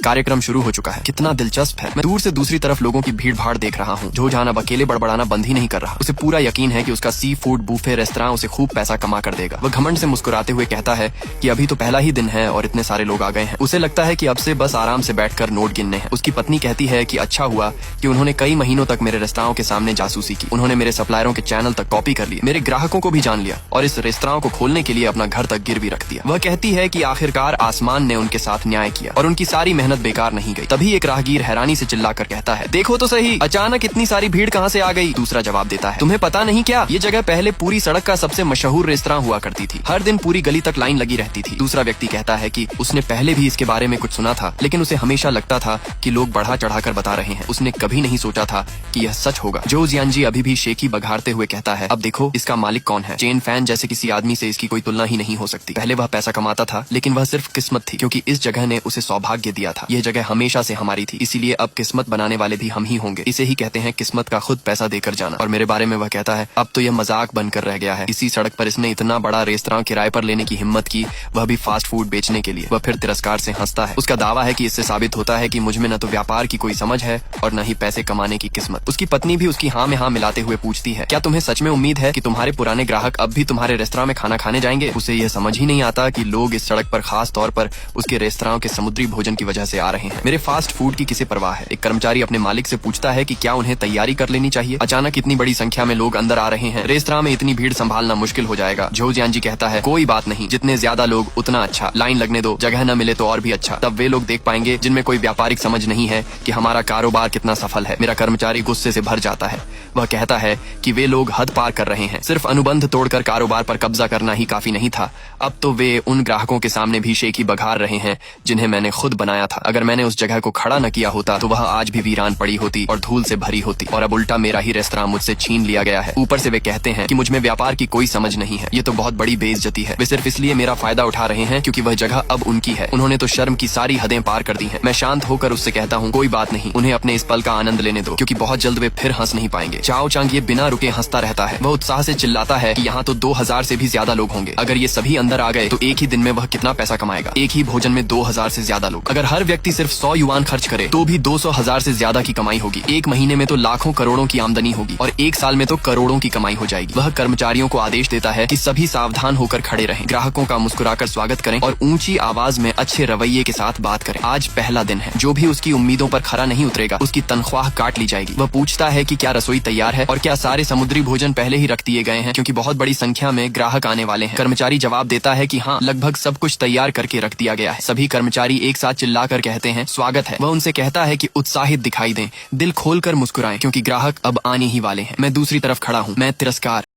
कार्यक्रम शुरू हो चुका है। कितना दिलचस्प है। मैं दूर से दूसरी तरफ लोगों की भीड़ भाड़ देख रहा हूँ। जोजान अब अकेले बड़बड़ाना बंद ही नहीं कर रहा। उसे पूरा यकीन है कि उसका सी फूड बूफे रेस्तरां उसे खूब पैसा कमा कर देगा। वह घमंड से मुस्कुराते हुए कहता है कि अभी तो पहला ही दिन है और इतने सारे लोग आ गए हैं। उसे लगता है कि अब से बस आराम से बैठकर नोट गिनने हैं। उसकी पत्नी कहती है कि अच्छा हुआ कि उन्होंने कई महीनों तक मेरे रेस्तरां के सामने जासूसी की। उन्होंने मेरे सप्लायरों के चैनल तक कॉपी कर लिए, मेरे ग्राहकों को भी जान लिया और इस रेस्तरां को खोलने के लिए अपना घर तक गिरवी रख दिया। वह कहती है कि आखिरकार आसमान ने उनके साथ न्याय किया और उनकी सारी मेहनत बेकार नहीं गई। तभी एक राहगीर हैरानी से चिल्लाकर कहता है, देखो तो सही, अचानक इतनी सारी भीड़ कहाँ से आ गई। दूसरा जवाब देता है, तुम्हें पता नहीं क्या, ये जगह पहले पूरी सड़क का सबसे मशहूर रेस्तरां हुआ करती थी। हर दिन पूरी गली तक लाइन लगी रहती थी। दूसरा व्यक्ति कहता है कि उसने पहले भी इसके बारे में कुछ सुना था, लेकिन उसे हमेशा लगता था कि लोग बढ़ा चढ़ाकर बता रहे हैं। उसने कभी नहीं सोचा था कि यह सच होगा। जो जियानजी अभी भी शेखी बघारते हुए कहता है, अब देखो इसका मालिक कौन है। चेन फैन जैसे किसी आदमी से इसकी कोई तुलना ही नहीं हो सकती। पहले वह पैसा कमाता था, लेकिन वह सिर्फ किस्मत थी, क्योंकि इस जगह ने उसे सौभाग्य दिया था। यह जगह हमेशा से हमारी थी, इसीलिए अब किस्मत बनाने वाले भी हम ही होंगे। इसे ही कहते हैं किस्मत का खुद पैसा देकर जाना। और मेरे बारे में वह कहता है, अब तो यह मजाक बनकर रह गया है। इसी सड़क पर इसने इतना बड़ा रेस्तरां किराए पर लेने की हिम्मत की, वह भी फास्ट फूड बेचने के लिए। वह फिर तिरस्कार से हंसता है। उसका दावा है कि इससे साबित होता है कि मुझ में न तो व्यापार की कोई समझ है और न ही पैसे कमाने की किस्मत। उसकी पत्नी भी उसकी हाँ में हाँ मिलाते हुए पूछती है, क्या तुम्हें सच में उम्मीद है कि तुम्हारे पुराने ग्राहक अब भी तुम्हारे रेस्तरां में खाना खाने जाएंगे। उसे यह समझ ही नहीं आता कि लोग इस सड़क पर खास तौर पर उसके रेस्तरां के समुद्री भोजन की वजह से आ रहे हैं। मेरे फास्ट फूड की किसे परवाह है। एक कर्मचारी अपने मालिक से पूछता है कि क्या उन्हें तैयारी कर लेनी चाहिए। अचानक इतनी बड़ी संख्या में लोग अंदर आ रहे हैं, रेस्तरां में इतनी भीड़ संभालना मुश्किल हो जाएगा। जो जियानजी कहता है, कोई बात नहीं, जितने ज्यादा लोग उतना अच्छा, लाइन लगने दो, जगह न मिले तो और भी अच्छा। तब वे लोग देख पाएंगे जिनमें कोई व्यापारिक समझ नहीं है कि हमारा कारोबार कितना सफल है। मेरा कर्मचारी गुस्से से भर जाता है। वह कहता है कि वे लोग हद पार कर रहे हैं। सिर्फ अनुबंध तोड़कर कारोबार पर कब्जा करना ही काफी नहीं था, अब तो वे उन ग्राहकों के सामने भी शेखी बघार रहे हैं जिन्हें मैंने खुद बनाया था। अगर मैंने उस जगह को खड़ा न किया होता तो वह आज भी वीरान पड़ी होती और धूल से भरी होती, और अब उल्टा मेरा ही रेस्तरां मुझसे छीन लिया गया है। ऊपर से वे कहते हैं कि मुझ में व्यापार की कोई समझ नहीं है। ये तो बहुत बड़ी बेइज्जती है। वे सिर्फ इसलिए मेरा फायदा उठा रहे हैं क्योंकि वह जगह अब उनकी है। उन्होंने तो शर्म की सारी हदें पार कर दी हैं। मैं शांत होकर उससे कहता हूँ, कोई बात नहीं, उन्हें अपने इस पल का आनंद लेने दो, क्योंकि बहुत जल्द वे फिर हंस नहीं पाएंगे। चाओ चांग ये बिना रुके हंसता रहता है। वह उत्साह से चिल्लाता है कि यहाँ तो 2000 से भी ज्यादा लोग होंगे। अगर ये सभी अंदर आ गए तो एक ही दिन में वह कितना पैसा कमाएगा। एक ही भोजन में 2000 से ज्यादा लोग। अगर हर व्यक्ति सिर्फ 100 युआन खर्च करे तो भी 200,000 से ज्यादा की कमाई होगी। एक महीने में तो लाखों करोड़ों की आमदनी होगी और एक साल में तो करोड़ों की कमाई हो जाएगी। वह कर्मचारियों को आदेश देता है कि सभी सावधान होकर खड़े रहें, ग्राहकों का मुस्कुराकर स्वागत करें और ऊंची आवाज में अच्छे रवैये के साथ बात करें। आज पहला दिन है। जो भी उसकी उम्मीदों पर खरा नहीं उतरेगा उसकी तनख्वाह काट ली जाएगी। वह पूछता है कि क्या रसोई तैयार है और क्या सारे समुद्री भोजन पहले ही रख दिए गए हैं, क्योंकि बहुत बड़ी संख्या में ग्राहक आने वाले हैं। कर्मचारी जवाब देता है कि हाँ, लगभग सब कुछ तैयार करके रख दिया गया है। सभी कर्मचारी एक साथ चिल्लाकर कहते हैं, स्वागत है। वह उनसे कहता है कि उत्साहित दिखाई दें, दिल खोलकर मुस्कुराएं, क्योंकि ग्राहक अब आने ही वाले हैं। मैं दूसरी तरफ खड़ा हूँ। मैं तिरस्कार